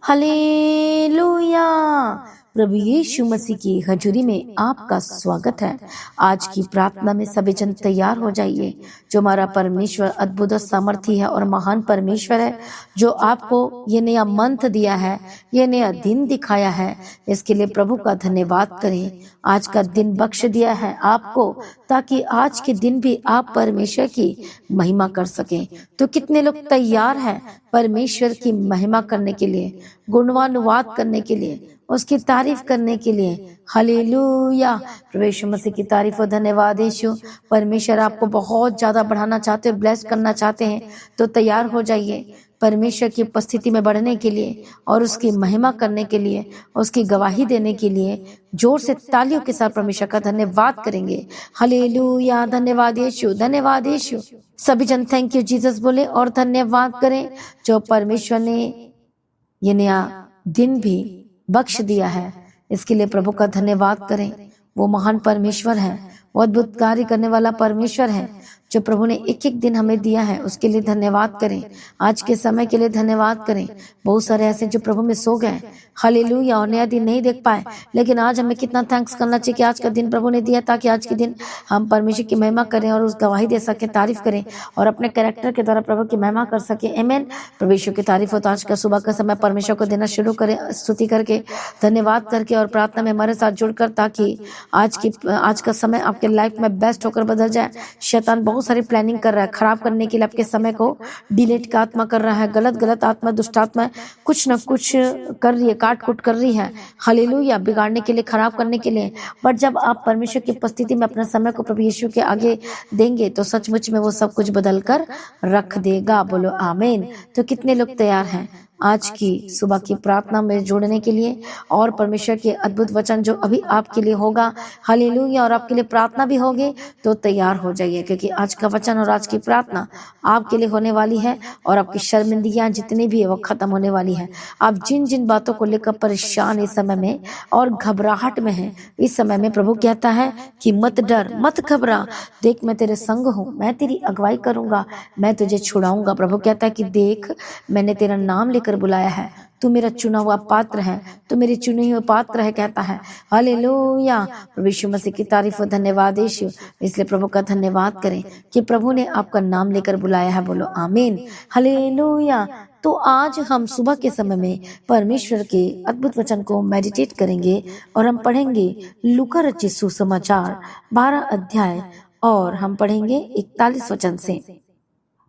Hallelujah. प्रभु यीशु मसीह की हजूरी में आपका स्वागत है। आज की प्रार्थना में सभी जन तैयार हो जाइए। जो हमारा परमेश्वर अद्भुत और सामर्थी है और महान परमेश्वर है, जो आपको ये नया मंथ दिया है, ये नया दिन दिखाया है, इसके लिए प्रभु का धन्यवाद करें। आज का दिन बख्श दिया है आपको, ताकि आज के दिन भी आप परमेश्वर की महिमा कर सकें। तो कितने लोग तैयार हैं परमेश्वर की महिमा करने के लिए, गुणवानुवाद करने के लिए, उसकी तारीफ करने के लिए? हालेलुया। प्रभु यीशु मसीह की तारीफ और धन्यवाद यीशु। परमेश्वर आपको बहुत ज्यादा बढ़ाना चाहते हैं, ब्लेस करना चाहते हैं, तो तैयार हो जाइए परमेश्वर की उपस्थिति में बढ़ने के लिए और उसकी महिमा करने के लिए, उसकी गवाही देने के लिए। जोर से तालियों के साथ परमेश्वर का धन्यवाद करेंगे। हालेलुया। धन्यवाद यीशु, धन्यवाद यीशु। सभी जन थैंक यू जीसस बोले और धन्यवाद करें, जो परमेश्वर ने ये नया दिन भी बख्श दिया है। इसके लिए प्रभु का धन्यवाद करें। वो महान परमेश्वर है, वो अद्भुत कार्य करने वाला परमेश्वर है। जो प्रभु ने एक एक दिन हमें दिया है, उसके लिए धन्यवाद करें। आज के समय के लिए धन्यवाद करें। बहुत सारे ऐसे जो प्रभु में सो गए, हालेलुया, और नया दिन नहीं देख पाए, लेकिन आज हमें कितना थैंक्स करना चाहिए कि आज का दिन प्रभु ने दिया, ताकि आज के दिन हम परमेश्वर की महिमा करें और उस गवाही दे सके, तारीफ करें और अपने कैरेक्टर के द्वारा प्रभु की महिमा कर सके। आमीन। परमेश्वर की तारीफ हो। तो आज का सुबह का समय परमेश्वर को देना शुरू करें, स्तुति करके, धन्यवाद करके और प्रार्थना में हमारे साथ जुड़कर, ताकि आज का समय आपके लाइफ में बेस्ट होकर बदल जाए। शैतान बहुत सारी प्लानिंग कर रहा है खराब करने के लिए, आपके समय को डिलीट का आत्मा कर रहा है। गलत आत्मा, दुष्ट आत्मा कुछ न कुछ कर रही है, काट कुट कर रही है। हालेलुया। बिगाड़ने के लिए, खराब करने के लिए। बट जब आप परमेश्वर की उपस्थिति में अपने समय को प्रभु यीशु के आगे देंगे, तो सचमुच में वो सब कुछ बदल कर रख देगा। बोलो आमीन। तो कितने लोग तैयार हैं आज की सुबह की प्रार्थना में जुड़ने के लिए और परमेश्वर के अद्भुत वचन जो अभी आपके लिए होगा, हालेलुया, और आपके लिए प्रार्थना भी होगी, तो तैयार हो जाइए, क्योंकि आज का वचन और आज की प्रार्थना आपके लिए होने वाली है और आपकी शर्मिंदगियां जितनी भी है वो खत्म होने वाली है। आप जिन जिन बातों को लेकर परेशान इस समय में और घबराहट में हैं, इस समय में प्रभु कहता है कि मत डर, मत घबरा, देख मैं तेरे संग हूँ, मैं तेरी अगुवाई करूंगा, मैं तुझे छुड़ाऊंगा। प्रभु कहता है कि देख मैंने तेरा नाम लेकर बुलाया है, तू मेरा चुना हुआ पात्र है, तू मेरी चुने हुए पात्र है, कहता है। हालेलुया। प्रभु यीशु मसीह की तारीफ और धन्यवाद यीशु। इसलिए प्रभु का धन्यवाद करें कि प्रभु ने आपका नाम लेकर बुलाया है। बोलो आमीन। हालेलुया। तो आज हम सुबह के समय में परमेश्वर के अद्भुत वचन को मेडिटेट करेंगे और हम पढ़ेंगे लूका रचित सुसमाचार 12 अध्याय और हम पढ़ेंगे 41 वचन से।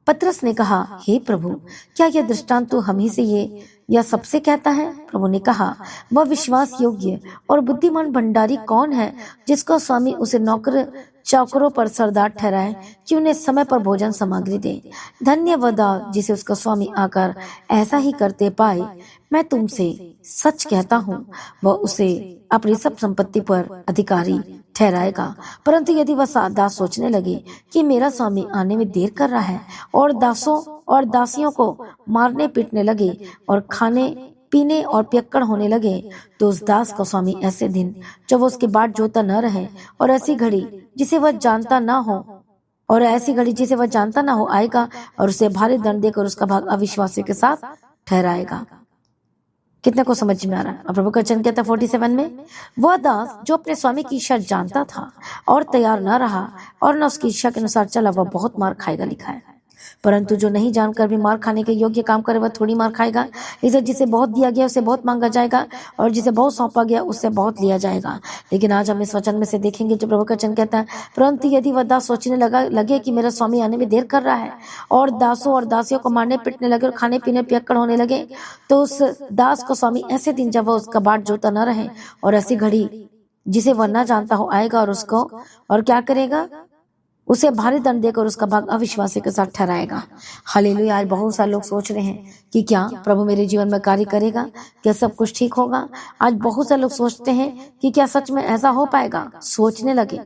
पतरस ने कहा, हे प्रभु, क्या यह दृष्टांत तू हम ही से ये या सबसे कहता है? प्रभु ने कहा, वह विश्वास योग्य और बुद्धिमान भंडारी कौन है, जिसको स्वामी उसे नौकर चाकरों पर सरदार ठहराए कि उन्हें समय पर भोजन सामग्री दे। धन्य वह दास जिसे उसका स्वामी आकर ऐसा ही करते पाए। मैं तुमसे सच कहता हूँ, वह उसे अपनी सब संपत्ति पर अधिकारी ठहराएगा। परंतु यदि वह दास सोचने लगे कि मेरा स्वामी आने में देर कर रहा है, और दासों और दासियों को मारने पीटने लगे और खाने पीने और पियक्कड़ होने लगे, तो उस दास का स्वामी ऐसे दिन जब वो उसके बाट जोता न रहे और ऐसी घड़ी जिसे वह जानता ना हो आएगा और उसे भारी दंड देकर उसका भाग अविश्वासियों के साथ ठहराएगा। कितने को समझ में आ रहा है? और प्रभु का वचन कहता 47 में, वह दास जो अपने स्वामी की इच्छा जानता था और तैयार न रहा और न उसकी इच्छा के अनुसार चला, वह बहुत मार खाएगा, लिखा है। परंतु जो नहीं जानकर भी मार खाने के योग्य काम करे, वह थोड़ी मार खाएगा। इसे जिसे बहुत दिया गया उसे बहुत मांगा जाएगा, और जिसे बहुत सौंपा गया उससे बहुत लिया जाएगा। लेकिन आज हम इस वचन में से देखेंगे जो प्रभु का वचन कहता है, परंतु यदि वह दास सोचने लगे कि मेरा स्वामी आने में देर कर रहा है, और दासों और दासियों को मारने पीटने लगे और खाने पीने पियक्कड़ होने लगे, तो उस दास को स्वामी ऐसे दिन जब वह उसका बाट जोता न रहे और ऐसी घड़ी जिसे वह न जानता हो आएगा और उसको और क्या करेगा, उसे भारी दंड देकर उसका भाग अविश्वासी के साथ ठहराएगा। हालेलुया। आज बहुत सारे लोग सोच रहे हैं कि क्या प्रभु मेरे जीवन में कार्य करेगा, क्या सब कुछ ठीक होगा। आज बहुत सारे लोग सोचते हैं कि क्या सच में ऐसा हो पाएगा। सोचने लगे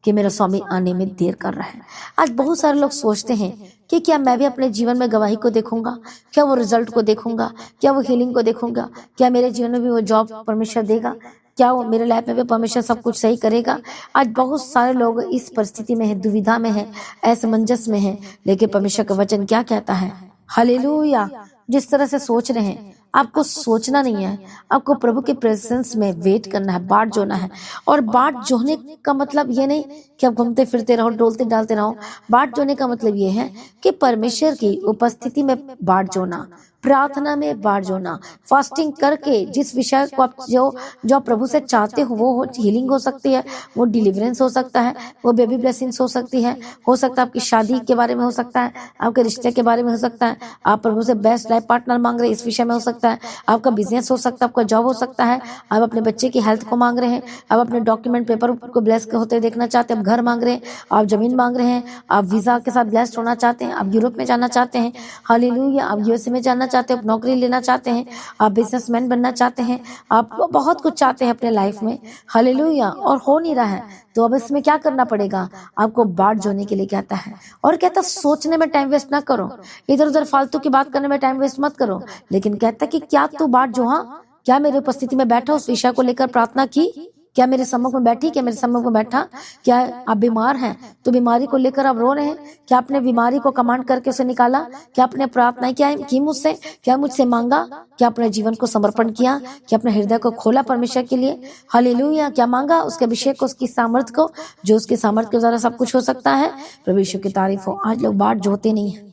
कि मेरा स्वामी आने में देर कर रहा है। आज बहुत सारे लोग सोचते हैं कि क्या मैं भी अपने जीवन में गवाही को देखूंगा, क्या वो रिजल्ट को देखूंगा, क्या वो हीलिंग को देखूंगा, क्या मेरे जीवन में भी वो जॉब परमेश्वर देगा, क्या वो मेरे लाइफ में भी परमेश्वर सब कुछ सही करेगा। आज बहुत सारे लोग इस परिस्थिति में है, दुविधा में है, असमंजस में है। लेकिन परमेश्वर का वचन क्या कहता है? हालेलुया। जिस तरह से सोच रहे हैं आपको सोचना नहीं है, आपको प्रभु के प्रेजेंस में वेट करना है, बाट जोना है। और बाट जोने का मतलब ये नहीं कि आप घूमते फिरते रहो, डोलते डालते रहो। बाट जोने का मतलब ये है कि परमेश्वर की उपस्थिति में बाट जोना, प्रार्थना में बाट जोना, फास्टिंग करके जिस विषय को आप जो आप प्रभु से चाहते हो, वो हीलिंग हो सकती है, वो डिलीवरेंस हो सकता है, वो बेबी ब्लेसिंग्स हो सकती है, हो सकता है आपकी शादी के बारे में हो सकता है, आपके रिश्ते के बारे में हो सकता है, आप प्रभु से बेस्ट लाइफ पार्टनर मांग रहे हैं, इस विषय में हो सकता है, आपका बिजनेस हो सकता है, आपका जॉब हो सकता है, आप अपने बच्चे की हेल्थ को मांग रहे हैं, आप अपने डॉक्यूमेंट पेपर को ब्लेस होते देखना चाहते हैं, आप घर मांग रहे हैं, आप जमीन मांग रहे हैं, आप वीजा के साथ ब्लेस्ड होना चाहते हैं, आप यूरोप में जाना चाहते हैं, हालेलुया, आप यूएसए में जाना चाहते हैं, आप नौकरी लेना चाहते हैं, आप बिजनेसमैन बनना चाहते हैं, आप बहुत कुछ चाहते हैं अपने लाइफ में, हालेलुया, और हो नहीं रहा है। तो अब इसमें क्या करना पड़ेगा? आपको बाट जोड़ने के लिए कहता है, और कहता सोचने में टाइम वेस्ट ना करो, इधर उधर फालतू की बात करने में टाइम वेस्ट मत करो, लेकिन कहता कि क्या तू बाट जो, हाँ, क्या मेरे उपस्थिति में बैठा उस विषय को लेकर प्रार्थना की? क्या मेरे सम्मुख में बैठी? क्या मेरे सम्मुख में बैठा? क्या आप बीमार हैं तो बीमारी को लेकर आप रो रहे हैं? क्या आपने बीमारी को कमांड करके उसे निकाला? क्या आपने प्रार्थना क्या की मुझसे? क्या मुझसे मांगा? क्या अपने जीवन को समर्पण किया? क्या अपने हृदय को खोला परमेश्वर के लिए? हालेलुया, क्या मांगा? उसके अभिषेक को, उसकी सामर्थ्य को, जो उसके सामर्थ्य के द्वारा सब कुछ हो सकता है। प्रभु यीशु की तारीफ हो। आज लोग बाट जोते नहीं है,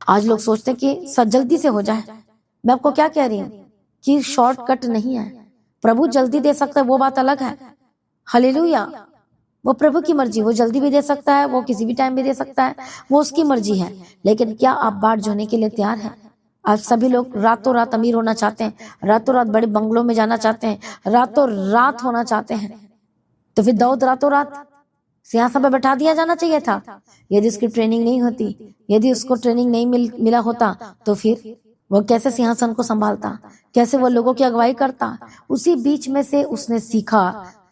आज लोग सोचते हैं कि जल्दी से हो जाए। मैं आपको क्या कह रही हूँ कि शॉर्टकट नहीं है। प्रभु जल्दी दे सकता है, वो बात अलग है। हालेलुया, वो प्रभु की मर्जी, वो जल्दी भी दे सकता है, वो किसी भी टाइम भी दे सकता है, वो उसकी मर्जी है। लेकिन क्या आप बाट जोने के लिए तैयार हैं? आज सभी लोग रातों रात अमीर होना चाहते हैं, रातों रात बड़े बंगलों में जाना चाहते हैं, रातों रात होना चाहते हैं। तो फिर दाऊद रातों रात सिंहासन पर बैठा दिया जाना चाहिए था। यदि उसकी ट्रेनिंग नहीं होती, यदि उसको ट्रेनिंग नहीं मिला होता, तो फिर वो कैसे सिंहासन को संभालता, कैसे वो लोगों की अगुवाई करता? उसी बीच में से उसने सीखा,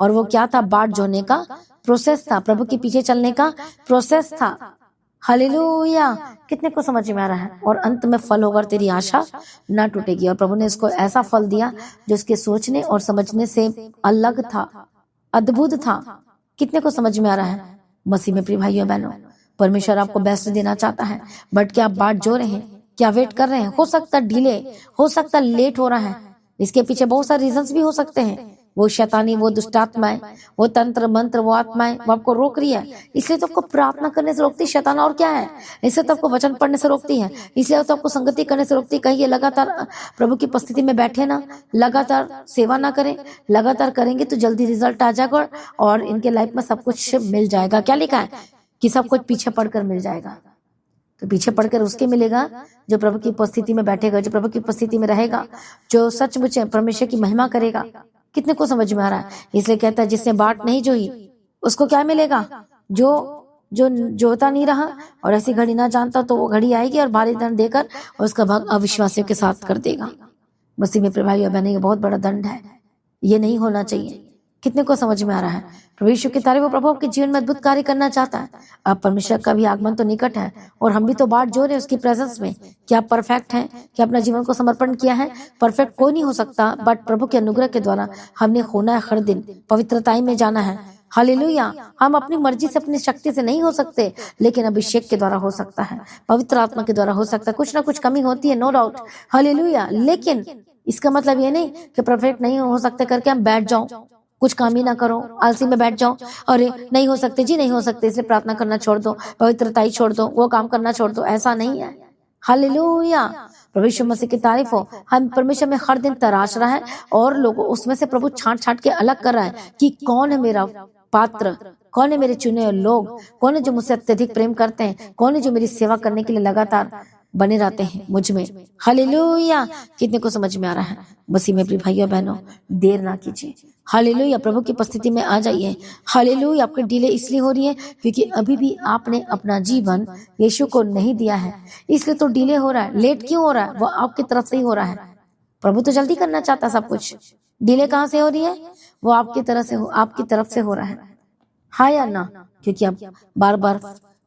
और वो क्या था? बाट जोड़ने का प्रोसेस था, प्रभु के पीछे चलने का प्रोसेस था। हालेलुया, कितने को समझ में आ रहा है? और अंत में फल होगा, तेरी आशा ना टूटेगी। और प्रभु ने इसको ऐसा फल दिया जो उसके सोचने और समझने से अलग था, अद्भुत था। कितने को समझ में आ रहा है? मसीह में प्रिय भाइयों बहनों, परमेश्वर आपको बेस्ट देना चाहता है, बट क्या आप बाट जोड़ रहे हैं? क्या वेट कर रहे हैं? हो सकता डिले, हो सकता लेट हो रहा है। इसके पीछे बहुत सारे रीजंस भी हो सकते हैं। वो शैतानी, वो दुष्टात्माएं, वो तंत्र मंत्र, वो आत्माएं वो आपको रोक रही है। इसलिए तो आपको प्रार्थना करने से रोकती है शैतान, और क्या है? इसलिए तो आपको वचन पढ़ने से रोकती है, इसलिए तो आपको संगति करने से रोकती है। कहिए लगातार प्रभु की उपस्थिति में बैठे ना, लगातार सेवा ना करें। लगातार करेंगे तो जल्दी रिजल्ट आ जाएगा और इनके लाइफ में सब कुछ मिल जाएगा। क्या लिखा है कि सब कुछ पीछे पढ़कर मिल जाएगा। तो पीछे पढ़कर उसके मिलेगा जो प्रभु की उपस्थिति में बैठेगा, जो प्रभु की उपस्थिति में रहेगा, जो सचमुच परमेश्वर की महिमा करेगा। कितने को समझ में आ रहा है? इसलिए कहता है जिसने बाट नहीं जोई उसको क्या मिलेगा? जो जो जोता नहीं रहा और ऐसी घड़ी ना जानता, तो वो घड़ी आएगी और भारी दंड देकर और उसका भाग अविश्वासियों के साथ कर देगा। मसीह में भाई और बहनों, ये बहुत बड़ा दंड है, ये नहीं होना चाहिए। कितने को समझ में आ रहा है? प्रभु यीशु की तारीफ, वो प्रभु आपके जीवन में अद्भुत कार्य करना चाहता है। अब परमेश्वर का भी आगमन तो निकट है और हम भी तो बाट जोड़ रहे हैं उसकी प्रेजेंस में। क्या आप परफेक्ट हैं? क्या अपना जीवन को समर्पण किया है? परफेक्ट कोई नहीं हो सकता, बट प्रभु के अनुग्रह के द्वारा हमने होना है हर दिन, पवित्रताई में जाना है। हालेलुया, हम अपनी मर्जी से, अपनी शक्ति से नहीं हो सकते, लेकिन अभिषेक के द्वारा हो सकता है, पवित्र आत्मा के द्वारा हो सकता है। कुछ ना कुछ कमी होती है, नो डाउट, हालेलुया, लेकिन इसका मतलब ये नहीं कि परफेक्ट नहीं हो सकते करके हम बैठ जाओ, कुछ काम ही ना करो, आलसी में बैठ जाओ, अरे नहीं हो सकते जी, नहीं हो सकते, इसलिए प्रार्थना करना छोड़ दो, पवित्रताई छोड़ दो, वो काम करना छोड़ दो। ऐसा नहीं है। हालेलुया, प्रभु यीशु मसीह की तारीफ हो। हम परमेश्वर में हर दिन तराश रहा है और लोगों उसमें से प्रभु छांट छांट के अलग कर रहा है कि कौन है मेरा पात्र, कौन है मेरे चुने हुए लोग, कौन है जो मुझसे अत्यधिक प्रेम करते हैं, कौन है जो मेरी सेवा करने के लिए लगातार बने रहते हैं मुझ में। हालेलुया, कितने को समझ में आ रहा है? मसीह में प्रिय भाइयों बहनों, देर ना कीजिए। हालेलुया, प्रभु की उपस्थिति में आ जाइए। हालेलुया, आपकी डिले इसलिए हो रही है क्योंकि अभी भी आपने अपना जीवन यीशु को नहीं दिया है, इसलिए तो डिले हो रहा है। लेट क्यों हो रहा है? वो आपकी तरफ से ही हो रहा है। प्रभु तो जल्दी करना चाहता सब कुछ, डिले कहाँ से हो रही है? वो आपकी तरफ से हो रहा है। हाँ या ना? क्योंकि आप बार बार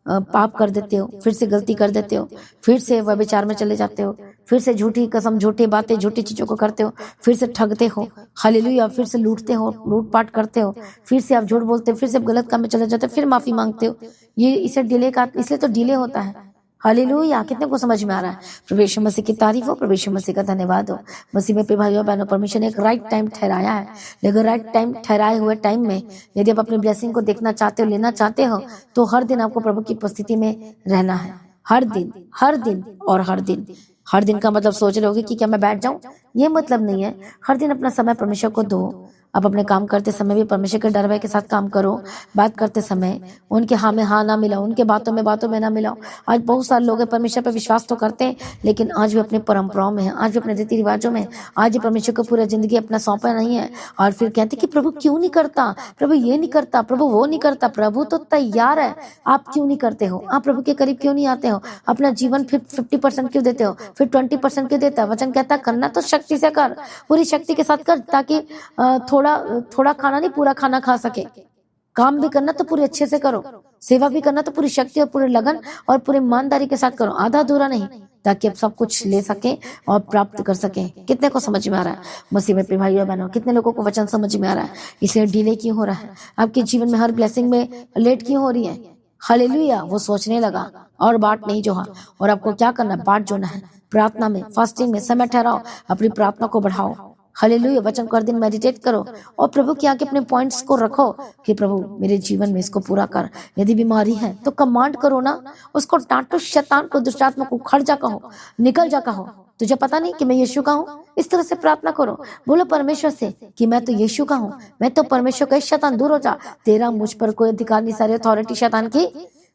पाप कर देते हो, फिर से गलती कर देते हो, फिर से व्यभिचार में चले जाते हो, फिर से झूठी कसम, झूठी बातें, झूठी चीजों को करते हो, फिर से ठगते हो। हालेलुया, फिर से लूटते हो, लूटपाट करते हो, फिर से आप झूठ बोलते हो, फिर से गलत काम में चले जाते हो, फिर माफी मांगते हो। ये इसे डिले का, इसलिए तो डिले होता है। हालेलुया। कितने को समझ में आ रहा है? प्रभु यीशु मसीह की तारीफ हो, प्रभु यीशु मसीह का धन्यवाद हो। मसीह में प्रिय भाइयों बहनों, परमेश्वर ने एक राइट टाइम ठहराया है, लेकिन राइट टाइम ठहराए हुए टाइम में यदि आप अपनी ब्लेसिंग को देखना चाहते हो, लेना चाहते हो, तो हर दिन आपको प्रभु की उपस्थिति में रहना है। हर दिन, हर दिन और हर दिन। हर दिन का मतलब सोच रहे होगे कि क्या मैं बैठ जाऊं? ये मतलब नहीं है। हर दिन अपना समय परमेश्वर को दो। आप अपने काम करते समय भी परमेश्वर के डर भय के साथ काम करो। बात करते समय उनके हाँ में हाँ ना मिलाओ, उनके बातों में ना मिलाओ। आज बहुत सारे लोग परमेश्वर पर विश्वास तो करते हैं, लेकिन आज भी अपने परंपराओं में है, आज भी अपने रीति रिवाजों में, आज भी परमेश्वर को पूरा जिंदगी अपना सौंपा नहीं है। और फिर कहते कि प्रभु क्यों नहीं करता, प्रभु ये नहीं करता, प्रभु वो नहीं करता। प्रभु तो तैयार है, आप क्यों नहीं करते हो? आप प्रभु के करीब क्यों नहीं आते हो? अपना जीवन फिर 50% क्यों देते हो? फिर 20% क्यों देता है? वचन कहता है करना तो शक्ति से कर, पूरी शक्ति के साथ कर, ताकि थोड़ा थोड़ा खाना नहीं, पूरा खाना खा सके। काम भी करना तो पूरे अच्छे से करो, सेवा भी करना तो पूरी शक्ति और पूरे लगन और पूरी ईमानदारी के साथ करो, आधा अधूरा नहीं, ताकि आप सब कुछ ले सके और प्राप्त कर सके। कितने को समझ में आ रहा है? मसीह में प्रिय भाइयों बहनों, कितने लोगों को वचन समझ में आ रहा है? इसलिए डिले क्यों हो रहा है? आपके जीवन में हर ब्लेसिंग में लेट क्यों हो रही है? हालेलुया। वो सोचने लगा और बाट नहीं जोहा। और आपको क्या करना है? बाट जोना है। प्रार्थना में, फास्टिंग में समय ठहराओ, अपनी प्रार्थना को बढ़ाओ। हालेलुया। वचन को हर दिन मेडिटेट करो और प्रभु के आगे अपने पॉइंट्स को रखो कि प्रभु मेरे जीवन में इसको पूरा कर। यदि बीमारी है तो कमांड करो ना, उसको डांटो, शैतान को, दुष्टात्मा को उखड़ जा कहो, निकल जा कहो, तुझे पता नहीं कि मैं यीशु का हूँ? इस तरह से प्रार्थना करो। बोलो परमेश्वर से कि मैं तो यीशु का हूँ, मैं तो परमेश्वर का। शैतान दूर हो जा, तेरा मुझ पर कोई अधिकार नहीं। सारी अथॉरिटी शैतान की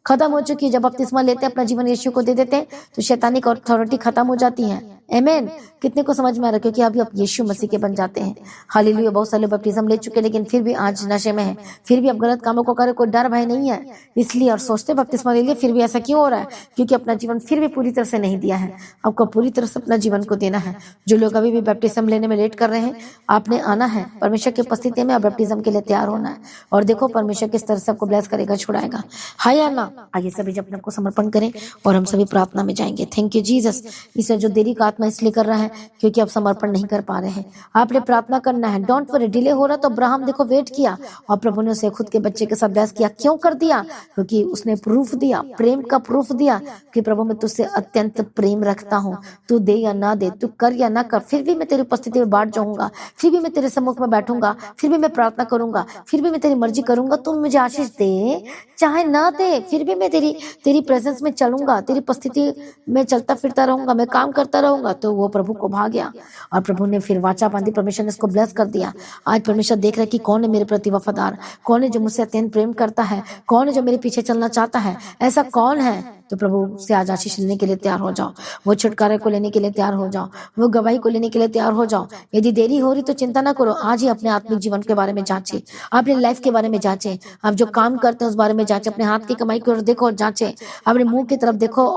खत्म हो चुकी है। जब बपतिस्मा लेते हैं, अपना जीवन यीशु को दे देते हैं, तो शैतानी की अथॉरिटी खत्म हो जाती है। आमीन। कितने को समझ में आ रहा है? क्योंकि अभी आप यीशु मसीह के बन जाते हैं। हालेलुया। बहुत सारे बपतिस्म ले चुके, लेकिन फिर भी आज नशे में है, फिर भी आप गलत कामों को करे, कोई डर भय नहीं है, इसलिए और सोचते बपतिस्मा ले लिया, फिर भी ऐसा क्यों हो रहा है? क्योंकि अपना जीवन फिर भी पूरी तरह से नहीं दिया है। आपको पूरी तरह से अपना जीवन को देना है। जो लोग अभी भी बपतिस्म लेने में लेट कर रहे हैं, आपने आना है परमेश्वर की उपस्थिति में, बपतिस्म के लिए तैयार होना है। और देखो परमेश्वर किस तरह से आपको ब्लेस करेगा, छुड़ाएगा। हाय या ना? आइए सभी जब अपने को समर्पण करें और हम सभी प्रार्थना में जाएंगे। Thank you Jesus. इसलिए जो देरी का आत्मा इसलिए कर रहा है क्योंकि आप समर्पण नहीं कर पा रहे हैं। आपने प्रार्थना करना है। डोंट वरी, डिले हो रहा तो अब्राहम देखो वेट किया और प्रभु ने उसे खुद के बच्चे के साथ ब्लेस किया। क्यों कर दिया? क्योंकि उसने प्रूफ दिया, प्रेम का प्रूफ दिया कि प्रभु मैं तुझसे अत्यंत प्रेम रखता हूँ, तू दे या ना दे, तू कर या ना कर, फिर भी मैं तेरी उपस्थिति में बांट जाऊंगा, फिर भी मैं तेरे सम्मुख में बैठूंगा, फिर भी मैं प्रार्थना करूंगा, फिर भी मैं तेरी मर्जी करूंगा। तू मुझे आशीष दे चाहे ना दे, फिर भी मैं तेरी प्रेजेंस में चलूंगा, तेरी उपस्थिति में चलता फिरता रहूंगा, मैं काम करता रहूंगा। तो वो प्रभु को भा गया और प्रभु ने फिर वाचा बांधी, परमेश्वर ने इसको ब्लेस कर दिया। आज परमेश्वर देख रहा है कि कौन है मेरे प्रति वफादार, कौन है जो मुझसे अत्यंत प्रेम करता है, कौन है जो मेरे पीछे चलना चाहता है, ऐसा कौन है? तो प्रभु से आज आशीष लेने के लिए तैयार हो जाओ, वो छुटकारे को लेने के लिए तैयार हो जाओ, वो गवाही को लेने के लिए तैयार हो जाओ। यदि देरी हो रही तो चिंता ना करो, आज ही अपने आत्मिक जीवन के बारे में जांचे, अपने लाइफ के बारे में जांचे, आप जो काम करते हैं उस बारे में जांचे, अपने हाथ की कमाई की ओर देखो और जांचे, अपने मुंह की तरफ देखो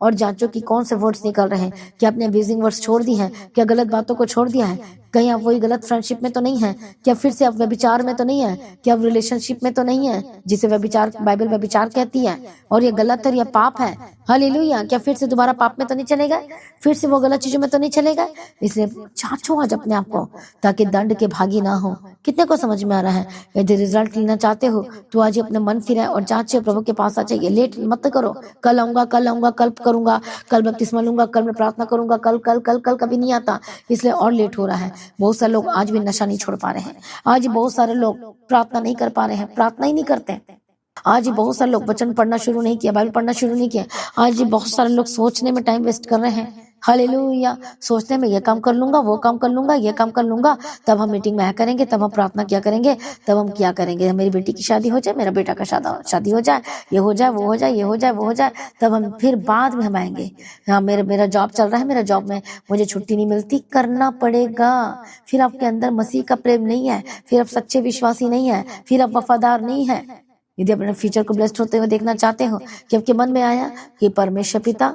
और जांचो कि कौन से वर्ड्स निकल रहे हैं, क्या आपने अब्यूजिंग वर्ड्स छोड़ दी हैं, क्या गलत बातों को छोड़ दिया है, कहीं आप वही गलत फ्रेंडशिप में तो नहीं है, क्या फिर से आप व्यभिचार में तो नहीं है, क्या आप रिलेशनशिप में तो नहीं है जिसे व्यभिचार, बाइबल व्यभिचार कहती है और ये गलत है, ये पाप है। हालेलुया। क्या फिर से दोबारा पाप में तो नहीं चले गए, फिर से वो गलत चीजों में तो नहीं चले गए? इसलिए जांचो आज अपने आप को, ताकि दंड के भागी ना हो। कितने को समझ में आ रहा है? यदि रिजल्ट लेना चाहते हो तो आज ही अपने मन फिराए और जांचे, प्रभु के पास आ जाइए। लेट मत करो, कल आऊंगा, कल करूंगा, कल बपतिस्मा लूंगा, कल मैं प्रार्थना करूंगा, कल कल कल कल कभी नहीं आता, इसलिए और लेट हो रहा है। बहुत सारे लोग आज भी नशा नहीं छोड़ पा रहे हैं, आज बहुत सारे लोग प्रार्थना नहीं कर पा रहे हैं, प्रार्थना ही नहीं करते। आज बहुत सारे लोग वचन पढ़ना शुरू नहीं किया, बाइबल पढ़ना शुरू नहीं किया। आज बहुत सारे लोग सोचने में टाइम वेस्ट कर रहे हैं। हालेलुया। सोचते में ये काम कर लूंगा, वो काम कर लूंगा, ये काम कर लूंगा, तब हम मीटिंग में आया करेंगे, तब हम प्रार्थना किया करेंगे, तब हम क्या करेंगे, मेरी बेटी की शादी हो जाए, मेरा बेटा का शादी हो जाए, ये हो जाए, वो हो जाए, ये हो जाए, वो हो जाए, तब हम फिर बाद में हम आएंगे। हाँ, मेरा जॉब चल रहा है, मेरा जॉब में मुझे छुट्टी नहीं मिलती, करना पड़ेगा। फिर आपके अंदर मसीह का प्रेम नहीं है, फिर आप सच्चे विश्वासी नहीं है, फिर आप वफादार नहीं है। यदि अपने फ्यूचर को ब्लेस्ड होते हुए देखना चाहते हो कि आपके मन में आया कि परमेश्वर पिता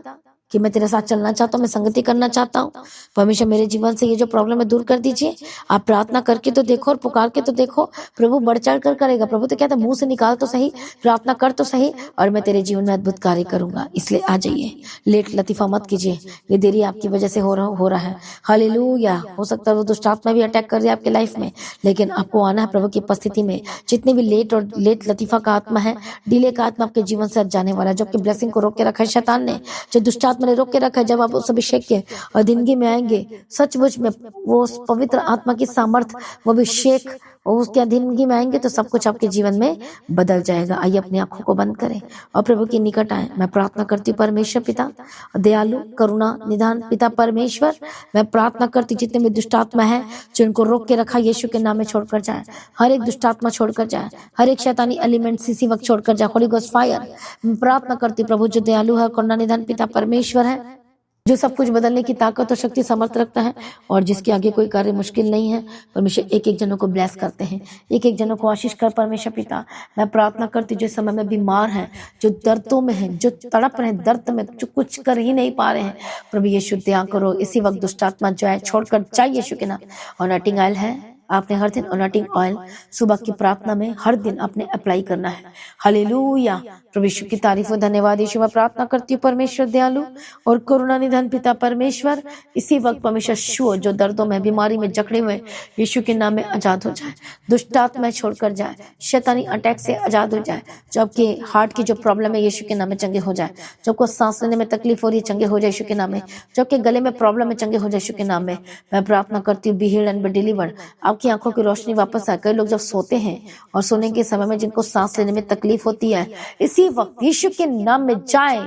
कि मैं तेरे साथ चलना चाहता हूँ, मैं संगति करना चाहता हूँ। परमेश्वर मेरे जीवन से ये जो प्रॉब्लम है दूर कर दीजिए। आप प्रार्थना करके तो देखो और पुकार के तो देखो, प्रभु बढ़ चढ़ कर करेगा। प्रभु तो कहता है मुंह से निकाल तो सही, प्रार्थना कर तो सही, और मैं तेरे जीवन में अद्भुत कार्य करूंगा। इसलिए आ जाइए, लेट लतीफा मत कीजिए, ये देरी आपकी वजह से हो रहा है। हालेलुया। हो सकता है वो दुष्ट आत्मा भी अटैक कर दे आपके लाइफ में, लेकिन आपको आना है प्रभु की उपस्थिति में। जितने भी लेट लतीफा का आत्मा है, डिले का आत्मा आपके जीवन से जाने वाला है, जो आपकी ब्लेसिंग को रोक के रखा है शैतान ने, जो दुष्ट आत्मा ने रोक के रखा है, जब आप उस अभिषेक के अधीनगी में आएंगे, सचमुच में वो पवित्र आत्मा की सामर्थ, वो अभिषेक और उसके अधीनगी में आएंगे तो सब कुछ आपके जीवन में बदल जाएगा। आइए अपनी आंखों को बंद करें और प्रभु के निकट आए। मैं प्रार्थना करती हूँ परमेश्वर पिता, दयालु करुणा निधान पिता परमेश्वर, मैं प्रार्थना करती जितने भी दुष्ट आत्मा है जो इनको रोक के रखा, यीशु के नाम में छोड़कर जाए। हर एक दुष्ट आत्मा छोड़कर जाए, हर एक शैतानी एलिमेंट इसी वक्त छोड़कर जाए। Holy ghost fire. मैं प्रार्थना करती प्रभु जो दयालु है, करुणा निधान पिता परमेश्वर है, जो सब कुछ बदलने की ताकत और शक्ति समर्थ रखता है, और जिसके आगे कोई कार्य मुश्किल नहीं है। परमेश्वर एक एक जनों को ब्लेस करते हैं, एक एक जनों को आशीष कर परमेश्वर पिता। मैं प्रार्थना करती जो समय में बीमार हैं, जो दर्दों में हैं, जो तड़प रहे हैं दर्द में, जो कुछ कर ही नहीं पा रहे हैं, प्रभु यीशु दया करो। इसी वक्त दुष्ट आत्मा जो है छोड़कर जाए यीशु के नाम। और नटिंग आयल है, आपने हर दिन अनॉइंटिंग ऑयल सुबह की प्रार्थना में हर दिन आपने अप्लाई करना है। हालेलुया। प्रभु यीशु की तारीफ और धन्यवाद। यीशु मैं प्रार्थना करती हूँ परमेश्वर दयालु और करुणा निधान पिता परमेश्वर, इसी वक्त परमेश्वर शु जो दर्दों में बीमारी में जकड़े हुए यीशु के नाम में आजाद हो जाए, दुष्ट आत्मा छोड़कर जाए, शैतानी अटैक से आजाद हो जाए। जो आपके हार्ट की जो प्रॉब्लम है यीशु के नाम में चंगे हो जाए, जो आपको सांस लेने में तकलीफ हो रही है चंगे हो जाए यीशु के नाम में, जो आपके गले में प्रॉब्लम है चंगे हो जाए यीशु के नाम में। मैं प्रार्थना करती हूँ B healed and be delivered. आपकी आंखों की रोशनी वापस आए। कई लोग जब सोते हैं और सोने के समय में जिनको सांस लेने में तकलीफ होती है, इसी वक्त यीशु के नाम में जाए।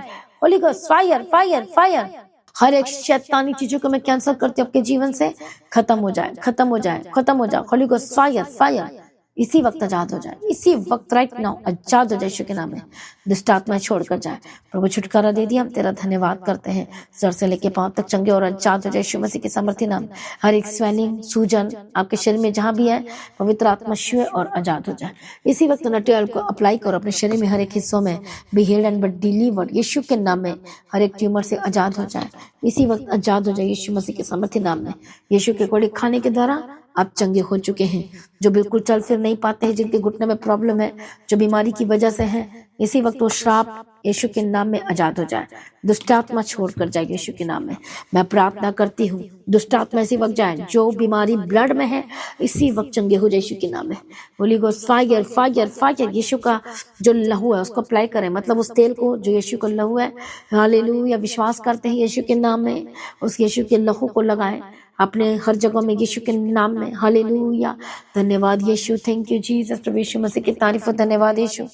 Holy ghost fire fire fire. हर एक शैतानी चीजों को मैं कैंसिल करती हूँ आपके जीवन से, खत्म हो जाए खत्म हो जाए खत्म हो जाए। Holy ghost fire fire. इसी वक्त आजाद हो जाए, इसी वक्त राइट नाउ आजाद हो जाए यीशु के नाम में। दुष्ट आत्मा छोड़कर जाए। प्रभु छुटकारा दे दिया, हम तेरा धन्यवाद करते हैं। सर से लेके पांव तक चंगे और आजाद हो जाए यीशु मसीह के सामर्थ्य नाम। हर एक स्वेलिंग सूजन आपके शरीर में जहां भी है, पवित्र आत्मा छुए और आजाद हो जाए। इसी वक्त नटी ऑयल को अप्लाई करो अपने शरीर में हर एक हिस्सों में। Be healed and be delivered यीशु के नाम में। हर एक ट्यूमर से आजाद हो जाए, इसी वक्त आजाद हो जाए यीशु मसीह के सामर्थ्य नाम में। यीशु के कोड़े खाने के द्वारा आप चंगे हो चुके हैं। जो बिल्कुल चल फिर नहीं पाते हैं, जिनके घुटने में प्रॉब्लम है, जो बीमारी की वजह से है, इसी वक्त वो श्राप यीशु के नाम में आजाद हो जाए। दुष्ट आत्मा छोड़कर जाए यीशु के नाम में। मैं प्रार्थना करती हूँ दुष्ट आत्मा इसी वक्त जाए। जो बीमारी ब्लड में है इसी वक्त चंगे हो जाए यीशु के नाम में। Holy ghost fire fire fire. यीशु का जो लहू है उसको अप्लाई करें, मतलब उस तेल को जो यीशु का लहू है। हालेलुया। विश्वास करते हैं यीशु के नाम में, उस यीशु के लहू को लगाएं अपने हर जगह में यीशु के नाम में। हालेलुया। धन्यवाद यीशु, थैंक यू जीसस। प्रभु यीशु मसीह की तारीफ और धन्यवाद यीशु।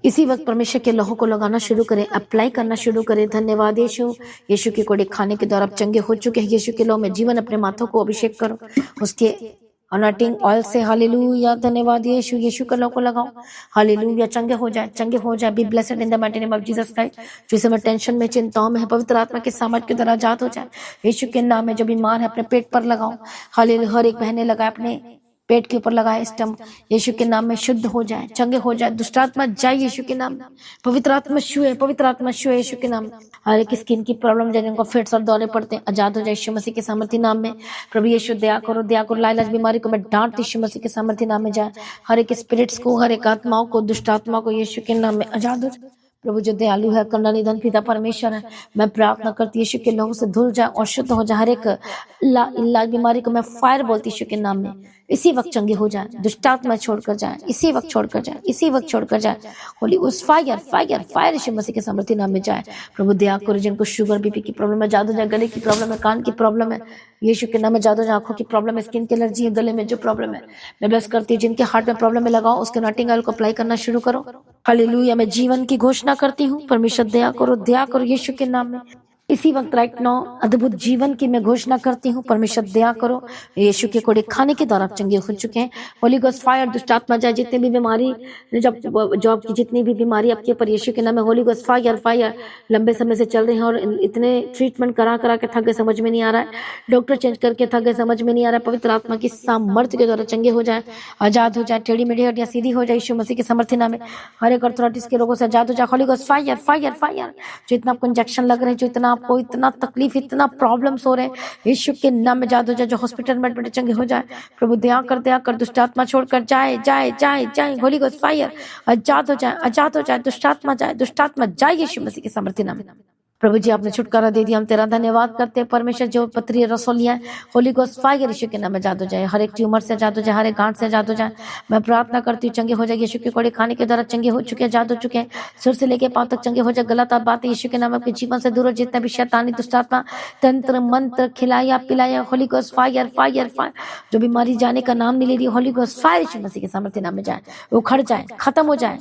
इसी वक्त परमेश्वर के लहू को लगाना शुरू करें, अप्लाई करना शुरू करें। धन्यवाद यीशु। यीशु के कोड़े खाने के द्वारा आप चंगे हो चुके हैं। यीशु के लहू में जीवन अपने माथों को अभिषेक करो उसके अनॉइंटिंग ऑयल से। हालेलुया। धन्यवाद यीशु। यीशु के लहू को लगाओ। हालेलुया। चंगे हो जाए चंगे हो जाए। Be blessed in the mighty name of Jesus Christ. जो इस समय टेंशन में चिंताओं में है, पवित्र आत्मा के सामर्थ के द्वारा आजाद हो जाए यीशु के नाम में। जो बीमार है अपने पेट पर लगाओ। हालेलुया। हर एक बहने लगाए अपने पेट के ऊपर लगाए स्टम, यीशु के नाम में शुद्ध हो जाए, चंगे हो जाए। दुष्ट आत्मा जाए यीशु के नाम में। पवित्र आत्मा छुए, पवित्र आत्मा छुए यीशु के नाम में। हर एक स्किन की प्रॉब्लम जिनको फिट्स और दौरे पड़ते हैं, आजाद हो जाए यीशु मसीह के सामर्थ्य नाम में। प्रभु यीशु दया करो दया करो। लाइलाज बीमारी को मैं डांटती यीशु मसीह के सामर्थ्य नाम में जाए। हर एक स्पिरिट्स को, हर एक आत्माओं को, दुष्ट आत्मा को यीशु के नाम में आजाद हो जाए। प्रभु जो दयालु है, करुणा निधान पिता परमेश्वर है, मैं प्रार्थना करती यीशु के लहू से धुल जाए और शुद्ध हो जाए। हर एक इलाज बीमारी को मैं फायर बोलती यीशु के नाम में। इसी वक्त चंगे हो जाए, दुष्ट आत्मा छोड़कर जाए, इसी वक्त छोड़कर जाए, इसी वक्त छोड़कर जाए। होली उस फायर फायर फायर यीशु मसीह के सामर्थ्य नाम में जाए। प्रभु दया करो जिनको शुगर बीपी की प्रॉब्लम है जादू जाए, गले की प्रॉब्लम है, कान की प्रॉब्लम है, यीशु के नाम में जादू जाए। आंखों की प्रॉब्लम है, स्किन की एलर्जी है, गले में जो प्रॉब्लम है मैं ब्लेस करती हूँ। जिनके हार्ट में प्रॉब्लम है लगाओ उसके नॉटिंग ऑयल को अप्लाई करना शुरू करो। हालेलुया। मैं जीवन की घोषणा करती हूँ, परमेश्वर दया करो यीशु के नाम में। इसी वक्त राइट नाउ अद्भुत जीवन की मैं घोषणा करती हूँ, परमेश्वर दया करो। यीशु के कोड़े खाने के द्वारा आप चंगे हो चुके हैं। Holi ghost fire. दुष्ट आत्मा जाए, जितनी भी बीमारी जो आपकी जितनी भी बीमारी आपके ऊपर यीशु के नाम में होली गोस्ट फायर फायर लंबे समय से चल रहे हैं और इतने ट्रीटमेंट करा के थक गए, समझ में नहीं आ रहा है, डॉक्टर चेंज करके थक गए, समझ में नहीं आ रहा है। पवित्र आत्मा की सामर्थ्य के द्वारा चंगे हो जाए, आजाद हो जाए, टेढ़ी मेढ़ी हड्डियां सीधी हो जाए यीशु मसीह के सामर्थ्य नाम में। हर एक अर्थराइटिस के रोगों से आजाद हो जाए। Holy ghost fire fire fire. जो इतना आपको इंजेक्शन लग रहे हैं, जो इतना आपको इतना तकलीफ, इतना प्रॉब्लम्स हो रहे हैं, यीशु के नाम में जादू जाए, जो हॉस्पिटल में एडमिट चंगे हो जाए। प्रभु दया कर दुष्ट आत्मा छोड़कर जाए जाए जाए जाए। होली गोस्ट फायर, आजाद हो जाए, आजाद हो जाए, दुष्ट आत्मा जाए, दुष्ट आत्मा जाए यीशु मसीह के सामर्थ्य नाम में। प्रभु जी आपने छुटकारा दे दिया, हम तेरा धन्यवाद करते हैं परमेश्वर। जो पत्री रसोलियां होली गोस्ट फायर यीशु के नाम में आजाद हो जाए, हर एक ट्यूमर से आजाद हो जाए, हर एक गांठ से आजाद हो जाए। मैं प्रार्थना करती हूँ चंगे हो जाए, यीशु के कोड़े खाने के द्वारा चंगे हो चुके, आजाद हो चुके हैं, सिर से लेके पांव तक चंगे हो जाए। गलत बातें यीशु के नाम में आपके जीवन से दूर हो, जितना भी शैतानी दुष्टात्मा तंत्र मंत्र खिलाया पिलाया, Holi ghost fire fire fire. जो बीमारी जाने का नाम नहीं ले रही, होली गोस्ट फायर यीशु मसीह के सामर्थ्य नाम में जाए, उखड़ जाए, खत्म हो जाए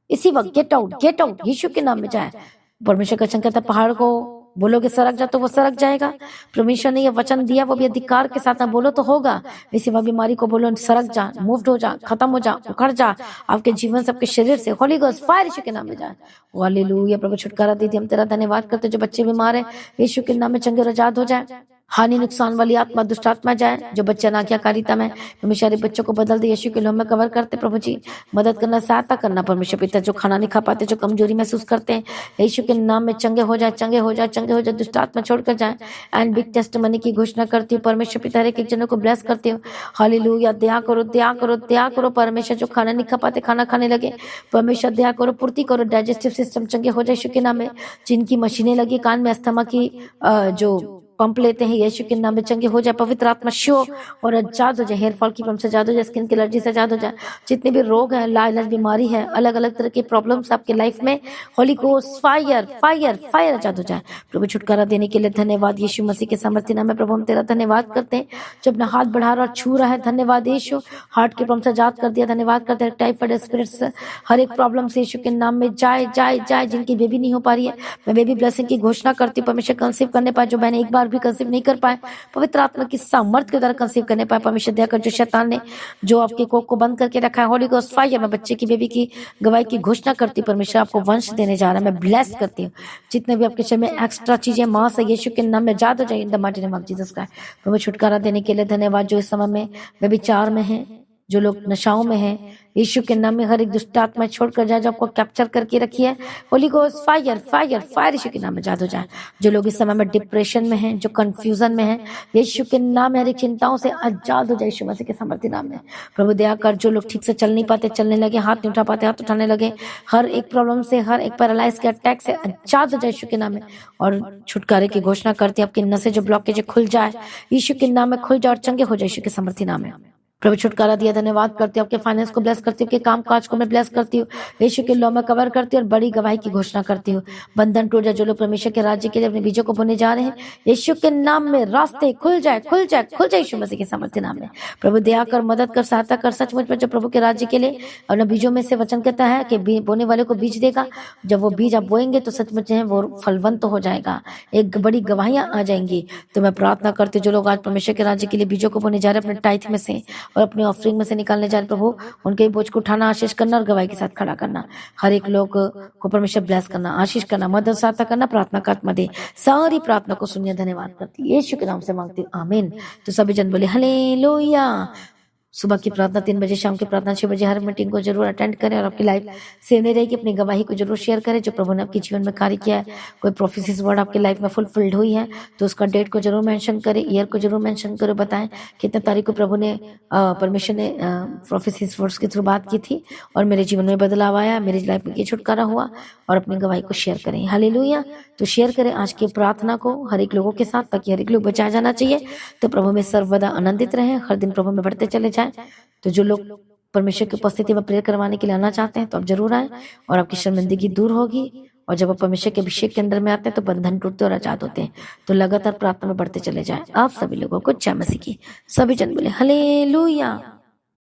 इसी वक्त। गेट आउट यीशु के नाम में जाए। परमेश्वर का वचन कहता है पहाड़ को बोलोगे सरक जा तो वो सरक जाएगा। परमेश्वर ने ये वचन दिया, वो भी अधिकार के साथ बोलो तो होगा। इसी वह बीमारी को बोलो सरक जा, मूव्ड हो जा, खत्म हो जा, उखड़ जा आपके जीवन से, आपके शरीर से। होली गोस्ट फायर यीशु के नाम में जाए। हालेलुया प्रभु छुटकारा दे दी, हम तेरा धन्यवाद करते। जो बच्चे बीमार है यीशु के नाम में चंगे और आजाद हो जाए। हानि नुकसान वाली आत्मा दुष्ट आत्मा जाए। जो बच्चे अनाज्ञाकारिता में, परमेश्वर बच्चों को बदल दे, यीशु के नाम में कवर करते। प्रभु जी मदद करना, सहायता करना परमेश्वर पिता। जो खाना नहीं खा पाते, जो कमजोरी महसूस करते हैं, यीशु के नाम में चंगे हो जाए, चंगे हो जाए, चंगे हो जाए, दुष्ट आत्मा छोड़कर जाए। एंड बिग टेस्टिमनी की घोषणा करती हूँ परमेश्वर पिता, हर एक जनों को ब्लेस करती हूँ। हालेलुया दया करो, दया करो, दया करो परमेश्वर। जो खाना नहीं खा पाते खाना खाने लगे, परमेश्वर दया करो, पूर्ति करो। डाइजेस्टिव सिस्टम चंगे हो जाए यीशु के नाम में। जिनकी मशीनें लगी कान में अस्थमा की जो पंप लेते हैं, यीशु के नाम में चंगे हो जाए। पवित्र आत्मा शो और आजाद हो जाए। हेयर फॉल की प्रॉब्लम से आजाद हो जाए, स्किन की एलर्जी से आजाद हो जाए। जितने भी रोग हैं, लाइलाज बीमारी है, अलग अलग तरह की प्रॉब्लम्स आपके लाइफ में, holy ghost fire fire fire आजाद हो जाए। प्रभु छुटकारा देने के लिए धन्यवाद यीशु मसीह के सामर्थ्य नाम में। प्रभु हम तेरा धन्यवाद करते हैं जो अपना हाथ बढ़ा रहा और छू रहा है। धन्यवाद यीशु, हार्ट की प्रॉब्लम से आजाद कर दिया। धन्यवाद करते हैं टाइफाइड स्पिरिट्स, हर एक प्रॉब्लम से यीशु के नाम में जाए जाए जाए। जिनकी बेबी नहीं हो पा रही है, मैं बेबी ब्लेसिंग की घोषणा करती हूँ। परमेश्वर कंसीव करने पाए, जो बहने एक बार भी कंसीव नहीं कर पाए, पवित्र आत्मा की सामर्थ के द्वारा कंसीव करने पाए परमेश्वर दया कर। जो शैतान ने जो आपके कोख को बंद करके रखा है, होली गोस्ट फायर, मैं बच्चे की बेबी की गवाही की घोषणा करती हूँ। परमेश्वर आपको वंश देने जा रहा है, मैं ब्लेस करती हूँ। जितने भी आपके शरीर में एक्स्ट्रा चीजें मां से यीशु के नाम में आजाद हो जाए, in the mighty name of Jesus Christ. प्रभु छुटकारा देने के लिए धन्यवाद। जो इस समय में व्यभिचार में है, जो लोग नशाओं में है, यीशु के नाम में हर एक दुष्ट आत्मा छोड़कर जाए, जो आपको कैप्चर करके रखी है, holy ghost fire fire fire यीशु के नाम में आजाद हो जाए। जो लोग इस समय में डिप्रेशन में हैं, जो कंफ्यूजन में हैं, यीशु के नाम में हर एक चिंताओं से आजाद हो जाए यीशु मसीह के सामर्थ्य नाम में। प्रभु दया कर। जो लोग ठीक से चल नहीं पाते, चलने लगे, हाथ नहीं उठा पाते, हाथ उठाने लगे, हर एक प्रॉब्लम से, हर एक पैरालाइज के अटैक से आजाद हो जाए यीशु के नाम में। और छुटकारे की घोषणा करती है, आपकी नसें जो ब्लॉकेज खुल जाए यीशु के नाम में, खुल जाए और चंगे हो जाए यीशु के सामर्थ्य नाम में। प्रभु छुटकारा दिया, धन्यवाद करती हूँ। आपके फाइनेंस को ब्लेस करती हूँ, आपके काम काज को मैं ब्लेस करती हूँ, यीशु के नाम में कवर करती हूँ और बड़ी गवाही की घोषणा करती हूँ। बंधन टूट जाए। जो लोग परमेश्वर के राज्य के लिए अपने बीजों को बोने जा रहे हैं, यीशु के नाम में रास्ते खुल जाए, खुल जाए, खुल जाए यीशु मसीह के सामर्थ्य नाम में। प्रभु दया कर, मदद कर, सहायता कर। सचमुच में जो प्रभु के राज्य के लिए अपने बीजों में से वचन कहता है कि बोने वाले को बीज देगा। जब वो बीज आप बोएंगे तो सचमुच है वो फलवंत हो जाएगा, एक बड़ी गवाहियां आ जाएंगी। तो मैं प्रार्थना करती हूँ जो लोग आज परमेश्वर के राज्य के लिए बीजों को बोने जा रहे हैं, अपने टाइथ में से और अपने ऑफरिंग में से निकालने जा रहे, प्रभु उनके बोझ को उठाना, आशीष करना और गवाही के साथ खड़ा करना। हर एक लोग को परमेश्वर ब्लेस करना, आशीष करना, मदद सहायता करना। प्रार्थना का आत्मा दे, सारी प्रार्थना को सुनिए। धन्यवाद करती यीशु के नाम से मांगती हूँ, आमीन। तो सभी जन बोले हालेलुया। सुबह की प्रार्थना 3 बजे, शाम की प्रार्थना 6 बजे, हर मीटिंग को जरूर अटेंड करें और आपकी लाइफ सेव नहीं रहेगी। अपनी गवाही को जरूर शेयर करें जो प्रभु ने आपके जीवन में कार्य किया है। कोई प्रोफेसिस वर्ड आपके लाइफ में फुलफिल्ड हुई है तो उसका डेट को जरूर मेंशन करें, ईयर को जरूर मेंशन करें, बताएं कितने तारीख को प्रभु ने परमेश्वर ने प्रोफेसिस वर्ड्स के थ्रू बात की थी और मेरे जीवन में बदलाव आया, मेरी लाइफ में ये छुटकारा हुआ। और अपनी गवाही को शेयर करें। हालेलुया। तो शेयर करें आज की प्रार्थना को हर एक लोगों के साथ, ताकि हर एक लोग बचाया जाना चाहिए। तो प्रभु में सर्वदा आनंदित रहें, हर दिन प्रभु में बढ़ते चले जाएं। तो जो लोग परमेश्वर की उपस्थिति में प्रेयर करवाने के लिए आना चाहते हैं तो आप जरूर आए और आपकी शर्मिंदगी दूर होगी। और जब आप परमेश्वर के अभिषेक के अंदर में आते हैं तो बंधन टूटते और आजाद होते हैं। तो लगातार प्रार्थना में बढ़ते चले जाएं। आप सभी लोगों को जय मसीह की। सभी जन बोले हालेलुया।